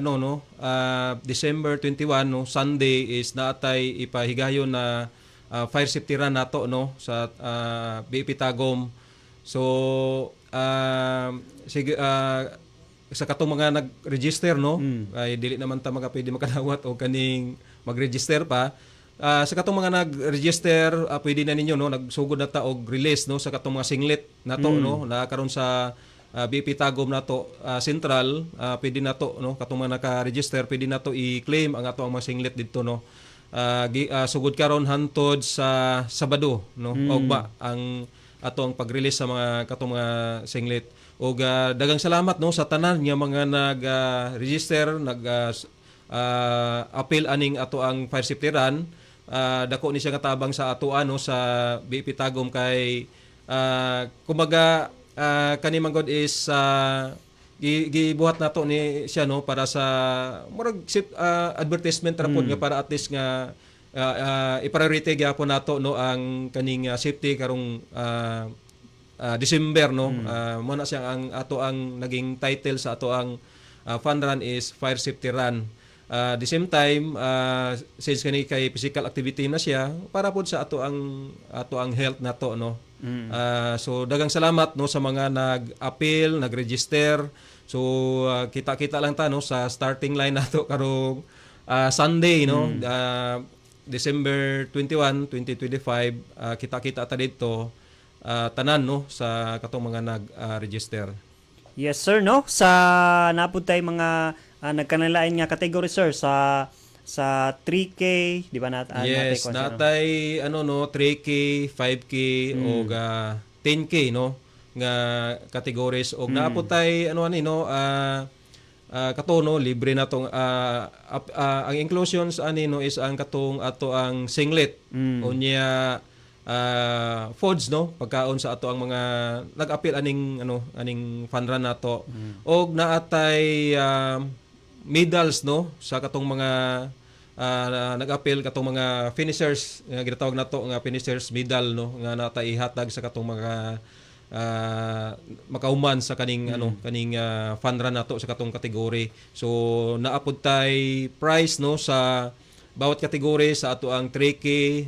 December 21 no, Sunday is naatay ipahigayon na fire safety run nato no sa BEP Tagum. So sige, sa katong mga nag-register no, ay dili naman ta pwede makadawat o kaning mag-register pa. Sa katong mga nag-register, pwede na ninyo no, nagsugod na ta og release no sa katong mga singlet nato no, na karon sa BEP Tagum nato Central, pwede nato no, katong mga naka-register pwede nato i-claim ang ato ang mga singlet didto no. Sugod karon hantod sa Sabado no, ugma ang ato ang pag-release sa mga katong mga singlet. Og dagang salamat no sa tanan nga mga nag-register, appeal aning ato ang fire safety run. Dako ni siya nga tabang sa ato ano sa BEP Tagum kay kumbaga kani manggod is gibuhat nato ni siya no para sa murag advertisement ra pod nga para at least nga i-priority gyapon nato no ang kaning safety karong December no. Mo na siya ang ato ang naging title sa ato ang fun run is fire safety run. The same time since kani kay physical activity na siya para pod sa ato ang health nato no. So dagang salamat no sa mga nag-appeal, nag-register. So kita-kita lang ta no sa starting line nato karong Sunday no. December 21, 2025 kita-kita ta dito tanan no sa katong mga nag-register. Yes sir no, sa napud tay mga nagkanalain nga category sir sa 3K di ba yes, natay ano no 3K, 5K o 10K no nga categories og naapod tay ano ani no kato no libre na tong ang inclusions ani no is ang katong ato ang singlet unya foods no pagkaon sa ato ang mga nag-appeal aning fun run nato og naatay medals no sa katong mga nag-appeal katong mga finishers nga ginatawag nato nga finishers medal no nga natay ihatag sa katong mga makauman sa kaning kaning fun run nato sa katong kategory. So naapod tay prize no sa bawat kategory sa ato ang 3K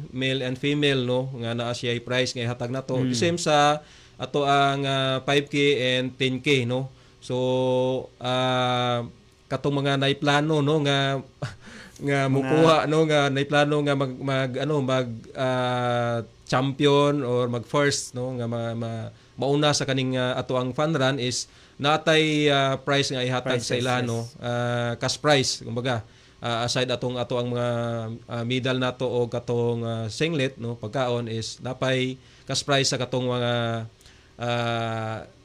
male and female no nga naa siya prize nga ihatag nato. The same sa ato ang 5K and 10K no. So katong mga naiplano no nga mukuha no nga naiplano nga mag champion or mag first no nga mauna sa kaning ato ang fun run is natay prize nga ihatag sa ila no cash prize kumbaga aside ato ang mga medal nato o katong singlet no pagkaon is napay cash prize sa katong mga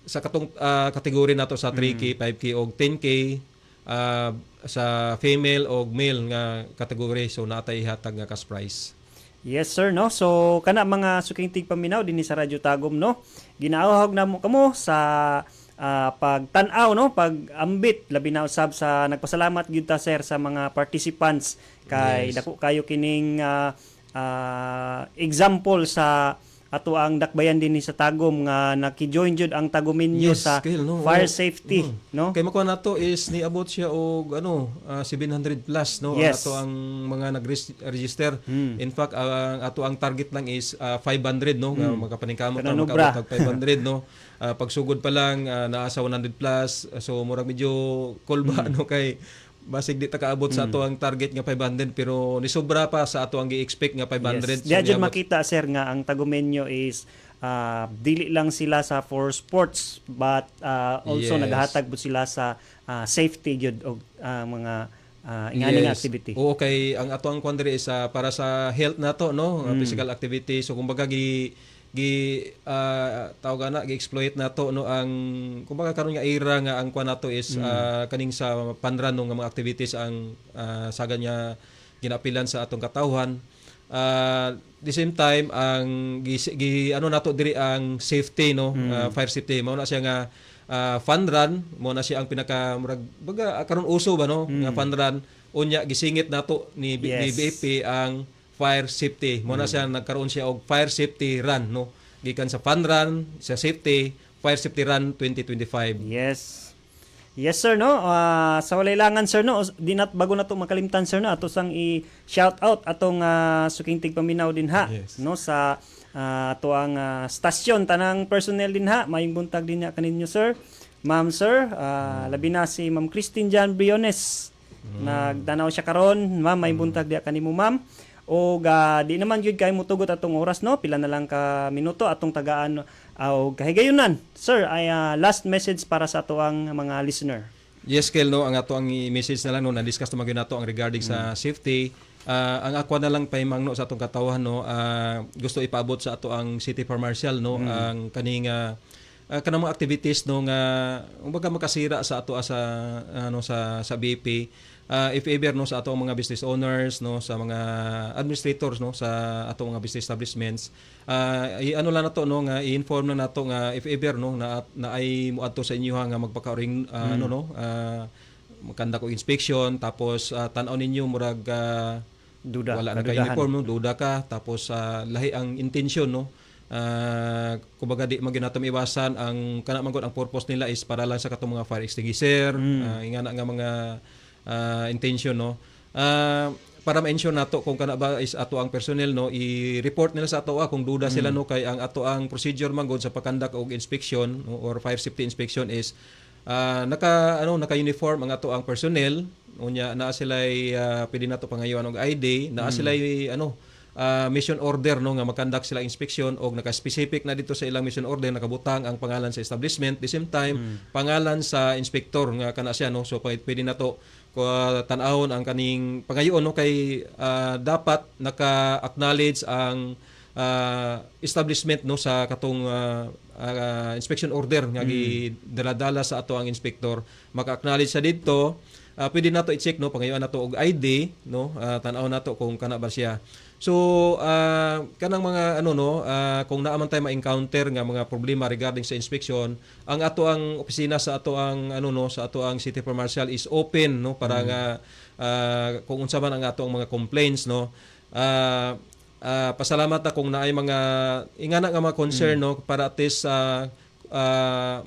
sa katong kategory nato sa 3K, 5K o 10K sa female o male nga kategory so natay ihatag nga cash prize. Yes sir no. So kana mga suking paminaw dinhi sa Radyo Tagum no. Ginaawhag na mo kamo sa pagtan-aw no, pag-ambit labi na usab sa nagpasalamat gyud ta sir sa mga participants kay dako kayo kining example sa ato ang dakbayan dinhi sa Tagum nga naki-join jud ang Taguminyo sa fire safety no. Kay makuha nato is niabot siya og 700 plus no ang ato ang mga nag-register. In fact ang ato ang target lang is 500 no nga makapaningkamot na makaabot og 500 no. Pagsugod pa lang naa sa 100 plus so murag medyo kolba no kay basig di ta kaabot sa ato ang target nga 500 pero nisobra pa sa ato ang gi-expect nga 500. Yes. Diyan makita sir nga ang Tagumenyo is dili lang sila sa for sports but also naghatag po sila sa safety gyud og mga ingani nga activity. Oo kay ang ato ang quandary is para sa health nato no physical activity so kumbaga tawag na gi-exploit nato no ang kumbaga karon nga era nga ang kuan nato is kaning sa panran no nga mga activities ang saga niya ginapilan sa atong katawhan. The same time ang nato diri ang safety no fire safety mao na siya nga fun run mo na siya ang pinaka baga karon uso ba no nga fun run unya gisingit nato ni BEP ang fire safety mo na siya nagkaroon siya og fire safety run no gikan sa fun run, sa safety, Fire Safety Run 2025. Yes. Yes sir no. Sa walay langan sir no, di nat bago na to makalimtan sir no, ato sang i-shout out atong suking tigpaminaw din ha Yes. no sa ato ang stasyon tanang personnel din ha. Mayong buntag din ha kaninyo sir. Ma'am sir, labi na si Ma'am Christine Jan Briones. Nagtanaw siya karon, ma'am, may buntag diha kanimo ma'am. O di naman gyud kay mutugot atong oras no, pila na lang ka minuto atong tagaan o kahigayunan. Sir, ay last message para sa ato ang mga listener. Yes, Kel, no, ang ato ang i-message na lang no, na-discuss naman nato ang regarding sa safety. Ang ako na lang pahimangno sa atong katawhan no, gusto ipaabot sa ato ang City Farm Marshal no, ang kaning kanang mga activities no nga umbaga makasira sa ato sa sa BP. If ever no sa ato mga business owners no, sa mga administrators no sa ato mga business establishments, ano lang nato no nga i-inform na nato nga if ever no na ay muadto sa inyo nga magpaka-ring magkanda ko inspection tapos tan-aw ninyo murag Duda. wala na ka uniform no, duda ka tapos lahi ang intention no. Kumbaga di maginatom iwasan ang kana man gud ang purpose nila is para lang sa katong mga fire extinguisher, ingana nga mga intention no. Para ma-ensure nato kung kana ba is ato ang personnel no, i-report nila sa ato kung duda sila no, kay ang ato ang procedure man gud sa pagkandak og inspection no, or fire safety inspection is naka-uniform ang ato ang personnel unya naa sila pwede nato pangayoan og ID, naa sila mission order no nga magkandak sila inspection og naka-specific na dito sa ilang mission order nakabutang ang pangalan sa establishment, the same time pangalan sa inspector nga kana siya no, so pwede nato tan-awon ang kaning pangayoon no, kay dapat naka-acknowledge ang establishment no sa katong inspection order nga gidala sa ato ang inspector, maka-acknowledge sa didto. Pwede nato i-check no, pangayoan nato og ID no, tan-aw nato kung kana ba siya. So kanang mga kung naaman tayo ma-encounter nga mga problema regarding sa inspection, ang ato ang opisina sa ato ang sa ato ang City Farm Marshal is open no para nga kung unsa man ang ato ang mga complaints no. Pasalamat na kung naay mga ingana nga mga concern no, para at least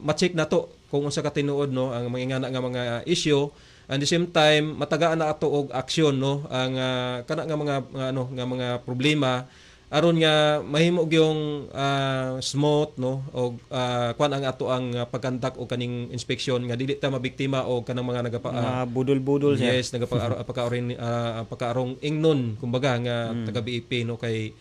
ma-check nato kung unsa ka tinuod no ang mga ingana nga mga issue. And the same time matagaan na ato og aksyon no ang kana nga mga problema aron nga mahimo gyung smooth no og kuan ang ato ang pagkandak og kaning inspection nga dili ta mabiktima og kanang mga budol-budol siya. yes pagkaarong ingnon kumbaga nga taga BEP no, kay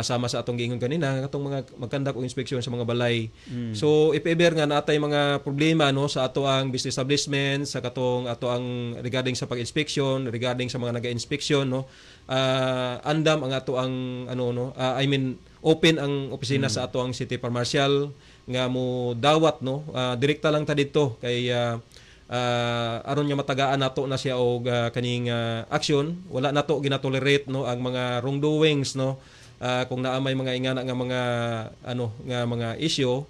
sama sa atong giingon kanina katong mga magkandak og inspeksyon sa mga balay. So if ever nga natay mga problema no sa ato ang business establishment, sa katong ato ang regarding sa pag-inspection, regarding sa mga naga-inspection no, andam ang ato ang open ang opisina sa ato ang City Farm Marshal nga mo dawat no, direkta lang ta didto kay aron nga matagaan nato na siya og kaning action, wala nato ginatolerate no ang mga wrongdoings no. Kung naamay mga ingana nga mga issue,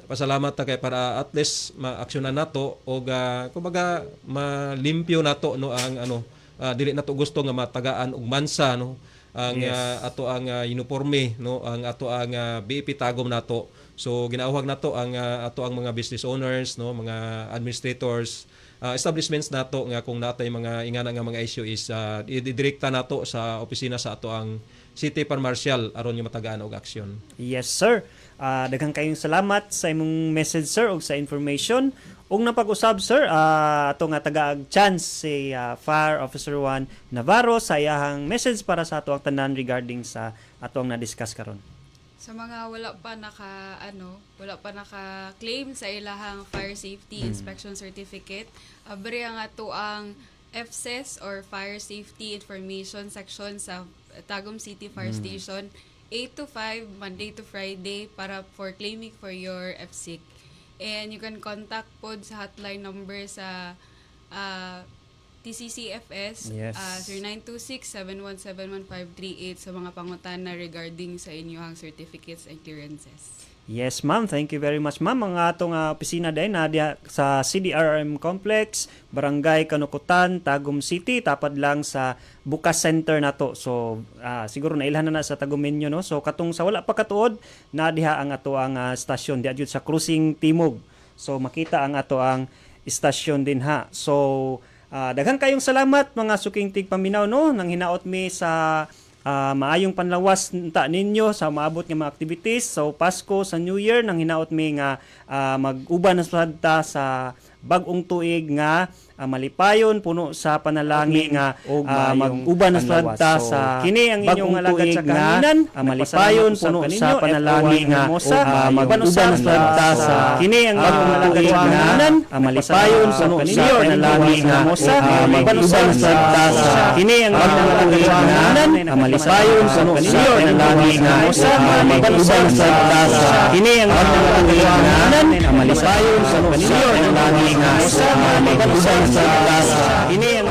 pasalamat ta kay para at least maaksyonan nato og kumbaga malimpyo nato no ang dili nato gusto nga matagaan og mansa no ang ato ang uniforme no, ang ato ang BEP tagom nato. So ginauhag nato ang ato ang mga business owners no, mga administrators, establishments nato nga kung natay mga ingana nga mga issue is idirekta nato sa opisina sa ato ang City Farm Marshal aron yung matagaan og aksyon. Yes sir. Daghang kayong salamat sa imong message sir ug sa information. Ug napag-usab sir, ato nga taga chance si Fire Officer 1 Navarro sa iyahang message para sa ato ang tanan regarding sa ato ang na-discuss karon. Sa mga wala pa naka-claim sa ilahang fire safety inspection certificate, abri ang ato ang FSES or Fire Safety Information Section sa Tagum City Fire Station 8 to 5 Monday to Friday for claiming for your FSIC. And you can contact pod sa hotline number sa TCCFS 0926-717-1538 sa mga pangutana regarding sa inyong certificates and clearances. Yes, ma'am. Thank you very much, ma'am. Ang atong opisina din na diha sa CDRRM Complex, Barangay Kanukutan, Tagum City, tapad lang sa Bukas Center nato. So, siguro nailhan na sa Tagum Menyo, no? So, katong sa wala pa katuod, na diha ang ato ang stasyon diha jud sa Cruising Timog. So, makita ang ato ang istasyon din ha. So, daghang kayong salamat mga suking tigpaminaw, no? Nang hinaot mi sa maayong panlawas ta ninyo sa maabot nga mga activities so Pasko sa New Year nang hinaot mi nga mag-uban na sad ta sa bag-ong tuig nga malipayon puno sa panalangin nga mag-uban na sad ta sa kini ang inyong alagad sa kahinan malipayon puno sa panalangin nga mag-uban na sad ta sa kini ang inyong alagad sa kahinan malipayon puno sa panalangin nga mag-uban na sad ta sa kini ang inyong alagad sa kahinan malipayon puno sa panalangin nga mag-uban na sad ta sa kini ang inyong alagad sa kahinan malipayon puno sa panalangin nga mag-uban sa ini ang